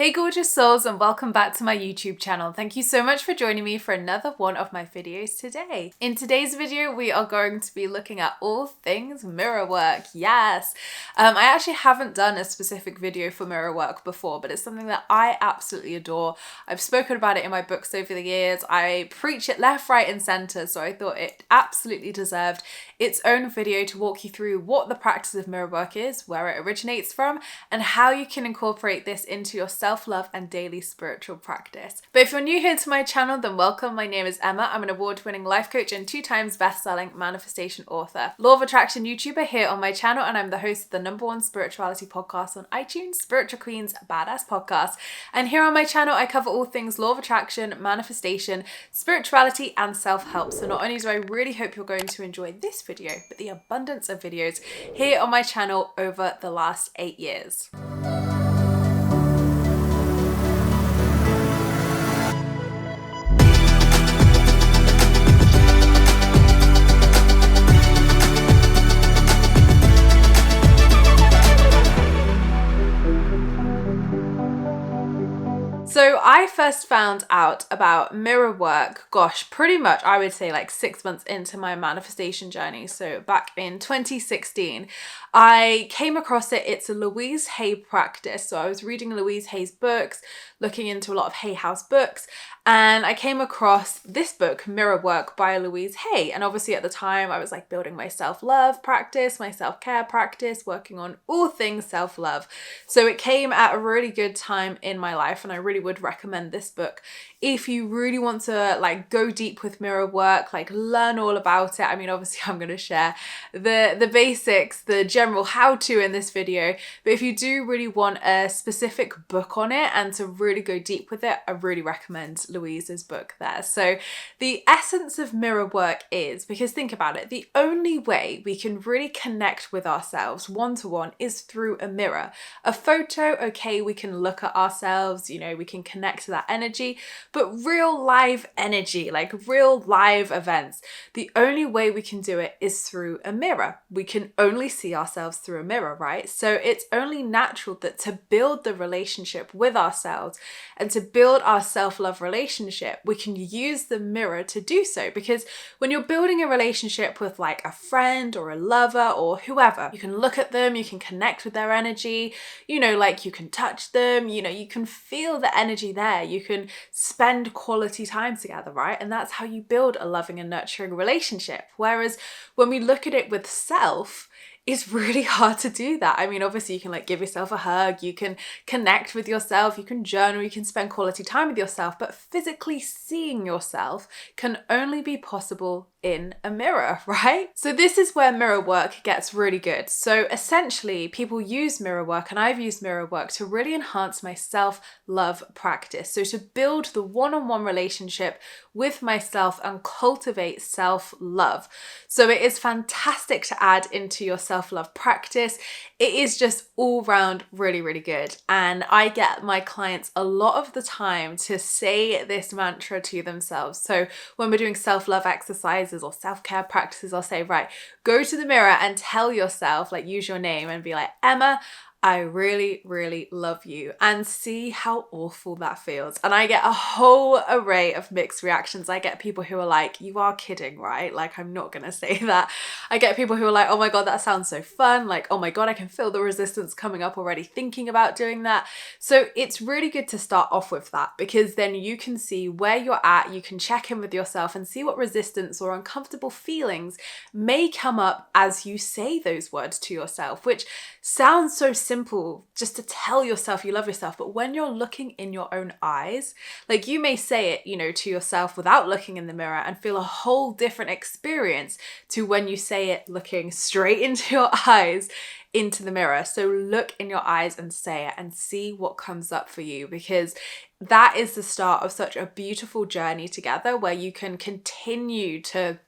Hey gorgeous souls, and welcome back to my YouTube channel. Thank you so much for joining me for another one of my videos today. In today's video, we are going to be looking at all things mirror work. Yes! I actually haven't done a specific video for mirror work before, but it's something that I absolutely adore. I've spoken about it in my books over the years. I preach it left, right, and center, so I thought it absolutely deserved its own video to walk you through what the practice of mirror work is, where it originates from, and how you can incorporate this into your self-love and daily spiritual practice. But if you're new here to my channel, then welcome. My name is Emma. I'm an award-winning life coach and 2 times best-selling manifestation author, law of attraction YouTuber here on my channel, and I'm the host of the #1 spirituality podcast on iTunes, Spiritual Queen's Badass Podcast. And here on my channel, I cover all things law of attraction, manifestation, spirituality, and self-help. So not only do I really hope you're going to enjoy this video, but the abundance of videos here on my channel over the last 8 years. So I first found out about mirror work, gosh, pretty much I would say like 6 months into my manifestation journey. So back in 2016, I came across it. It's a Louise Hay practice. So I was reading Louise Hay's books, looking into a lot of Hay House books, and I came across this book, Mirror Work by Louise Hay. And obviously at the time I was like building my self-love practice, my self-care practice, working on all things self-love. So it came at a really good time in my life, and I really would recommend this book if you really want to like go deep with mirror work, like learn all about it. I mean, obviously I'm going to share the basics, the general how-to in this video, but if you do really want a specific book on it and to really go deep with it, I really recommend Louise's book there. So the essence of mirror work is, because think about it, the only way we can really connect with ourselves one-to-one is through a mirror. A photo, okay, we can look at ourselves, you know, we can connect to that energy, but real live energy, like real live events, the only way we can do it is through a mirror. We can only see ourselves through a mirror, right? So it's only natural that to build the relationship with ourselves and to build our self-love relationship, we can use the mirror to do so. Because when you're building a relationship with like a friend or a lover or whoever, you can look at them, you can connect with their energy, you know, like you can touch them, you know, you can feel the energy there, you can spend quality time together, right? And that's how you build a loving and nurturing relationship. Whereas when we look at it with self, it's really hard to do that. I mean, obviously you can like give yourself a hug, you can connect with yourself, you can journal, you can spend quality time with yourself, but physically seeing yourself can only be possible in a mirror, right? So this is where mirror work gets really good. So essentially people use mirror work, and I've used mirror work to really enhance my self-love practice. So to build the one-on-one relationship with myself and cultivate self-love. So it is fantastic to add into your self-love practice. It is just all round really, really good. And I get my clients a lot of the time to say this mantra to themselves. So when we're doing self-love exercises or self-care practices, I'll say, right, go to the mirror and tell yourself, like use your name and be like, Emma, I really, really love you, and see how awful that feels. And I get a whole array of mixed reactions. I get people who are like, you are kidding, right? Like, I'm not gonna say that. I get people who are like, oh my God, that sounds so fun. Like, oh my God, I can feel the resistance coming up already thinking about doing that. So it's really good to start off with that, because then you can see where you're at, you can check in with yourself and see what resistance or uncomfortable feelings may come up as you say those words to yourself, which sounds so simple just to tell yourself you love yourself. But when you're looking in your own eyes, like you may say it, you know, to yourself without looking in the mirror and feel a whole different experience to when you say it looking straight into your eyes into the mirror. So look in your eyes and say it and see what comes up for you, because that is the start of such a beautiful journey together where you can continue to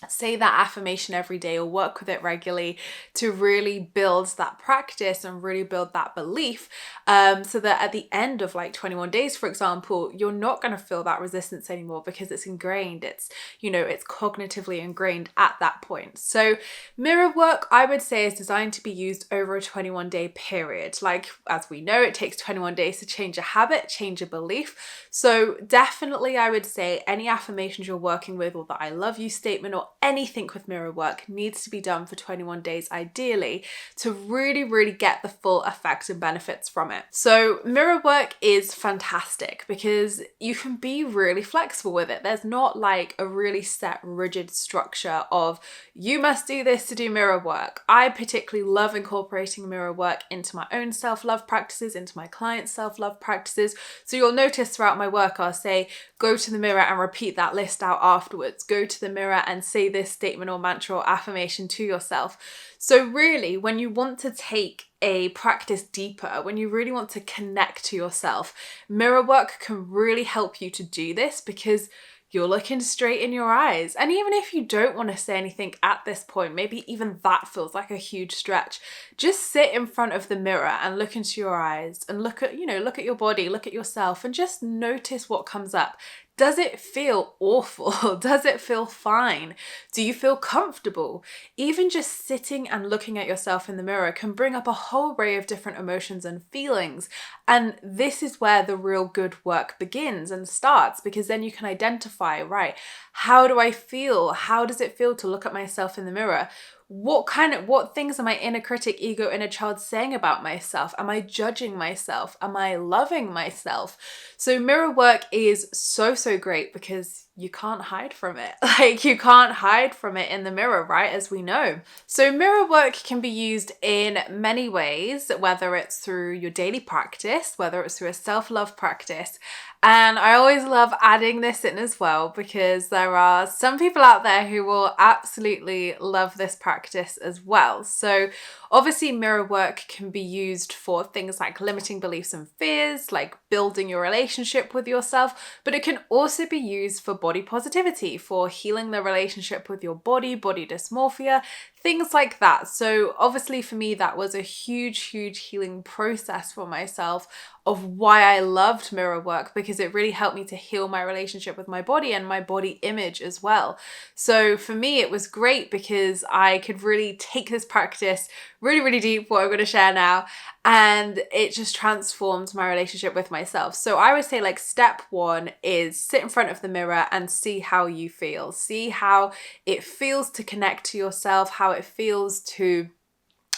say that affirmation every day or work with it regularly to really build that practice and really build that belief, so that at the end of like 21 days, for example, you're not going to feel that resistance anymore because it's ingrained. It's, it's cognitively ingrained at that point. So mirror work, I would say, is designed to be used over a 21-day period. Like, as we know, it takes 21 days to change a habit, change a belief. So definitely, I would say any affirmations you're working with, or the I love you statement, or anything with mirror work, needs to be done for 21 days ideally to really, really get the full effects and benefits from it. So mirror work is fantastic because you can be really flexible with it. There's not like a really set, rigid structure of you must do this to do mirror work. I particularly love incorporating mirror work into my own self-love practices, into my clients' self-love practices. So you'll notice throughout my work, I'll say, go to the mirror and repeat that list out afterwards. Go to the mirror and say this statement or mantra or affirmation to yourself. So really, when you want to take a practice deeper, when you really want to connect to yourself, mirror work can really help you to do this because you're looking straight in your eyes. And even if you don't want to say anything at this point, maybe even that feels like a huge stretch, just sit in front of the mirror and look into your eyes and look at your body, look at yourself, and just notice what comes up. Does it feel awful? Does it feel fine? Do you feel comfortable? Even just sitting and looking at yourself in the mirror can bring up a whole array of different emotions and feelings. And this is where the real good work begins and starts, because then you can identify, right, how do I feel? How does it feel to look at myself in the mirror? What things are my inner critic, ego, inner child saying about myself? Am I judging myself? Am I loving myself? So mirror work is so, so great because you can't hide from it. Like, you can't hide from it in the mirror, right? As we know. So mirror work can be used in many ways, whether it's through your daily practice, whether it's through a self-love practice. And I always love adding this in as well, because there are some people out there who will absolutely love this practice as well. So obviously mirror work can be used for things like limiting beliefs and fears, like building your relationship with yourself, but it can also be used for body positivity, for healing the relationship with your body dysmorphia, things like that. So obviously for me, that was a huge, huge healing process for myself of why I loved mirror work, because it really helped me to heal my relationship with my body and my body image as well. So for me, it was great because I could really take this practice really, really deep, what I'm going to share now, and it just transformed my relationship with myself. So I would say, like, step one is sit in front of the mirror and see how you feel. See how it feels to connect to yourself, how it feels to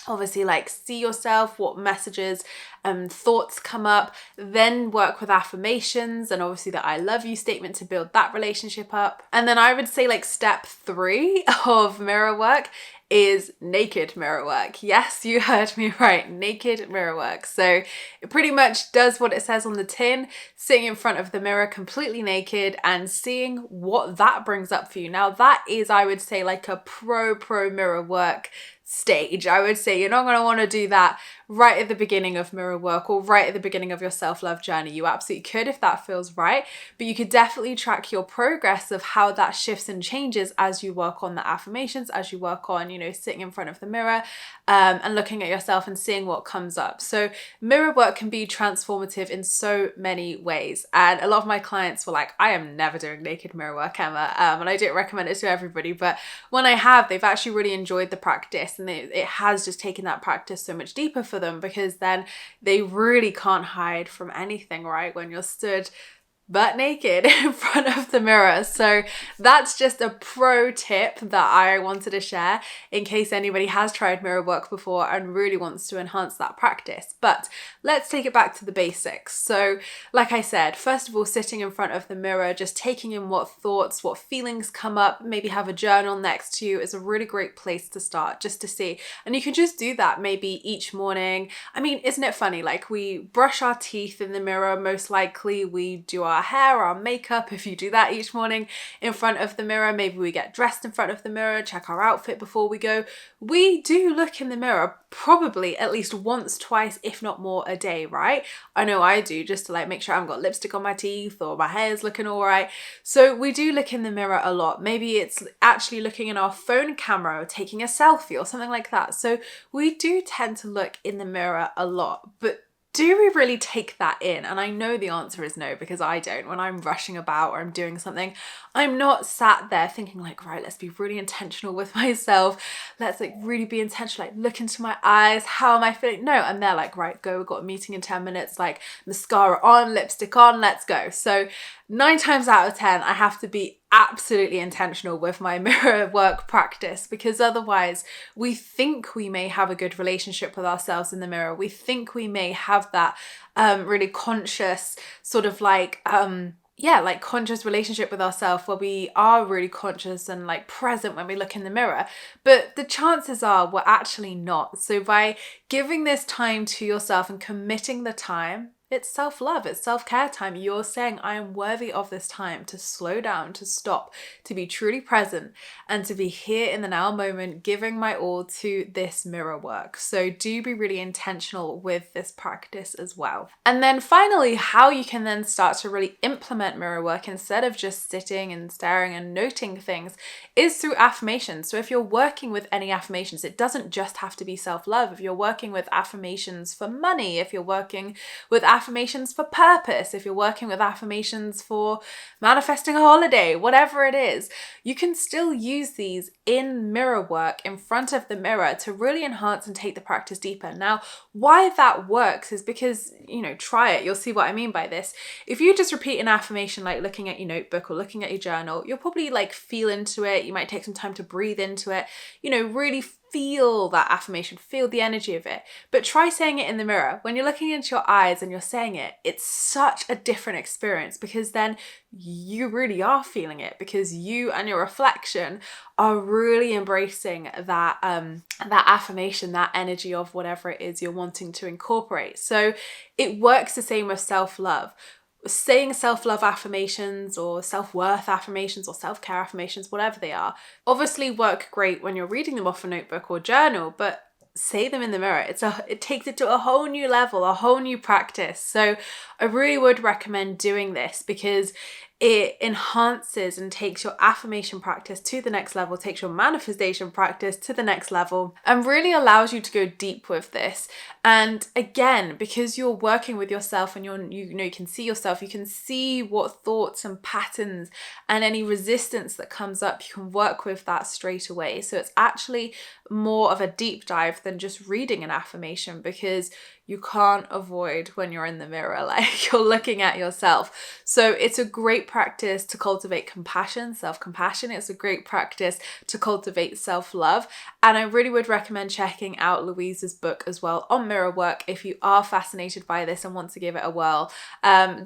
obviously like see yourself, what messages and thoughts come up. Then work with affirmations and obviously the I love you statement to build that relationship up. And then I would say, like, step 3 of mirror work is naked mirror work. Yes, you heard me right, naked mirror work. So it pretty much does what it says on the tin, sitting in front of the mirror completely naked and seeing what that brings up for you. Now that is, I would say, like a pro mirror work stage. I would say you're not going to want to do that right at the beginning of mirror work or right at the beginning of your self-love journey. You absolutely could if that feels right, but you could definitely track your progress of how that shifts and changes as you work on the affirmations, as you work on, sitting in front of the mirror and looking at yourself and seeing what comes up. So mirror work can be transformative in so many ways. And a lot of my clients were like, I am never doing naked mirror work, Emma. And I don't recommend it to everybody, but when I have, they've actually really enjoyed the practice, and it has just taken that practice so much deeper for them, because then they really can't hide from anything, right? When you're stood butt naked in front of the mirror. So that's just a pro tip that I wanted to share in case anybody has tried mirror work before and really wants to enhance that practice. But let's take it back to the basics. So like I said, first of all, sitting in front of the mirror, just taking in what thoughts, what feelings come up, maybe have a journal next to you is a really great place to start, just to see. And you can just do that maybe each morning. I mean, isn't it funny? Like, we brush our teeth in the mirror, most likely we do our our hair, our makeup, if you do that each morning in front of the mirror. Maybe we get dressed in front of the mirror, check our outfit before we go. We do look in the mirror probably at least once, twice, if not more a day, right? I know I do, just to like make sure I haven't got lipstick on my teeth or my hair's looking all right. So we do look in the mirror a lot. Maybe it's actually looking in our phone camera or taking a selfie or something like that. So we do tend to look in the mirror a lot, but do we really take that in? And I know the answer is no, because I don't. When I'm rushing about or I'm doing something, I'm not sat there thinking like, right, let's be really intentional with myself. Let's like really be intentional, like look into my eyes. How am I feeling? No, and they're like, right, go, we've got a meeting in 10 minutes, like mascara on, lipstick on, let's go. So 9 times out of 10, I have to be absolutely intentional with my mirror work practice, because otherwise we think we may have a good relationship with ourselves in the mirror. We think we may have that really conscious sort of like conscious relationship with ourselves, where we are really conscious and like present when we look in the mirror. But the chances are we're actually not. So by giving this time to yourself and committing the time, it's self-love, it's self-care time. You're saying, I am worthy of this time to slow down, to stop, to be truly present, and to be here in the now moment, giving my all to this mirror work. So do be really intentional with this practice as well. And then finally, how you can then start to really implement mirror work instead of just sitting and staring and noting things is through affirmations. So if you're working with any affirmations, it doesn't just have to be self-love. If you're working with affirmations for money, if you're working with affirmations for purpose, if you're working with affirmations for manifesting a holiday, whatever it is, you can still use these in mirror work in front of the mirror to really enhance and take the practice deeper. Now, why that works is because, try it. You'll see what I mean by this. If you just repeat an affirmation, like looking at your notebook or looking at your journal, you'll probably like feel into it. You might take some time to breathe into it, really feel that affirmation, feel the energy of it. But try saying it in the mirror. When you're looking into your eyes and you're saying it, it's such a different experience, because then you really are feeling it, because you and your reflection are really embracing that affirmation, that energy of whatever it is you're wanting to incorporate. So it works the same with self-love. Saying self-love affirmations or self-worth affirmations or self-care affirmations, whatever they are, obviously work great when you're reading them off a notebook or journal, but say them in the mirror. It takes it to a whole new level, a whole new practice. So I really would recommend doing this, because it enhances and takes your affirmation practice to the next level, takes your manifestation practice to the next level, and really allows you to go deep with this. And again, because you're working with yourself and you can see yourself, you can see what thoughts and patterns and any resistance that comes up, you can work with that straight away. So it's actually more of a deep dive than just reading an affirmation, because you can't avoid when you're in the mirror, like you're looking at yourself. So it's a great practice to cultivate compassion, self-compassion. It's a great practice to cultivate self-love. And I really would recommend checking out Louise's book as well on mirror work if you are fascinated by this and want to give it a whirl.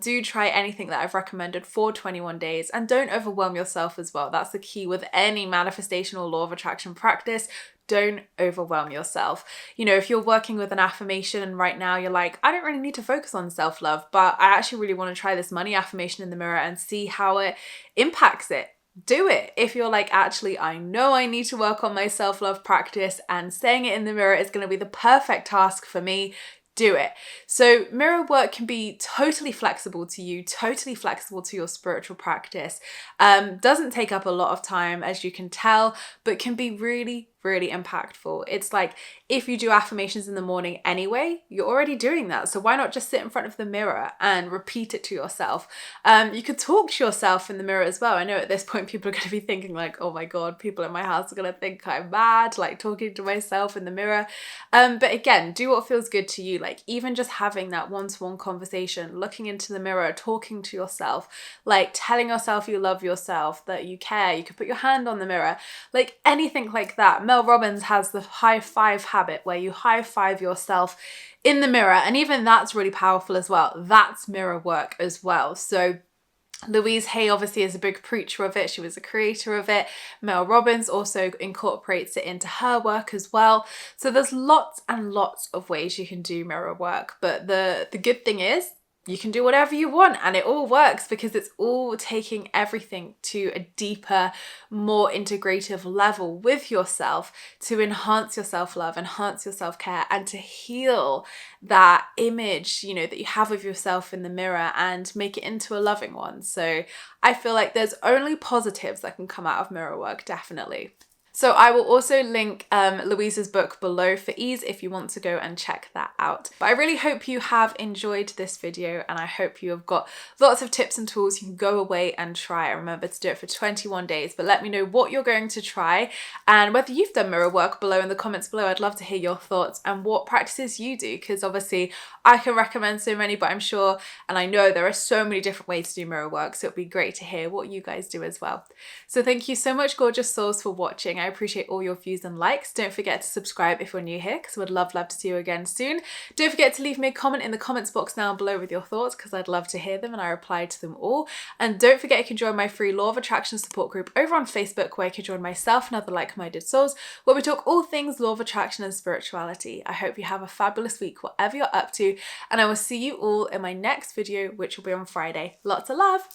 Do try anything that I've recommended for 21 days, and don't overwhelm yourself as well. That's the key with any manifestation or law of attraction practice. Don't overwhelm yourself. If you're working with an affirmation and right now you're like, I don't really need to focus on self-love, but I actually really want to try this money affirmation in the mirror and see how it impacts it. Do it. If you're like, actually, I know I need to work on my self-love practice and saying it in the mirror is going to be the perfect task for me, do it. So mirror work can be totally flexible to you, totally flexible to your spiritual practice. Doesn't take up a lot of time, as you can tell, but can be really, really impactful. It's like, if you do affirmations in the morning anyway, you're already doing that. So why not just sit in front of the mirror and repeat it to yourself? You could talk to yourself in the mirror as well. I know at this point people are going to be thinking like, oh my God, people in my house are going to think I'm mad, like talking to myself in the mirror. But again, do what feels good to you. Like even just having that one-to-one conversation, looking into the mirror, talking to yourself, like telling yourself you love yourself, that you care. You could put your hand on the mirror, like anything like that. Mel Robbins has the high five habit, where you high five yourself in the mirror, and even that's really powerful as well. That's mirror work as well. So Louise Hay obviously is a big preacher of it. She was a creator of it. Mel Robbins also incorporates it into her work as well. So there's lots and lots of ways you can do mirror work. But the good thing is, you can do whatever you want, and it all works because it's all taking everything to a deeper, more integrative level with yourself to enhance your self-love, enhance your self-care, and to heal that image, that you have of yourself in the mirror and make it into a loving one. So I feel like there's only positives that can come out of mirror work, definitely. So I will also link Louisa's book below for ease if you want to go and check that out. But I really hope you have enjoyed this video, and I hope you have got lots of tips and tools you can go away and try. Remember to do it for 21 days, but let me know what you're going to try and whether you've done mirror work below in the comments below. I'd love to hear your thoughts and what practices you do, because obviously I can recommend so many, but I'm sure and I know there are so many different ways to do mirror work, so it'd be great to hear what you guys do as well. So thank you so much, gorgeous souls, for watching. I appreciate all your views and likes. Don't forget to subscribe if you're new here, because I would love to see you again soon. Don't forget to leave me a comment in the comments box down below with your thoughts, because I'd love to hear them and I reply to them all. And don't forget you can join my free Law of Attraction support group over on Facebook, where you can join myself and other like-minded souls, where we talk all things Law of Attraction and spirituality. I hope you have a fabulous week, whatever you're up to, and I will see you all in my next video, which will be on Friday. Lots of love.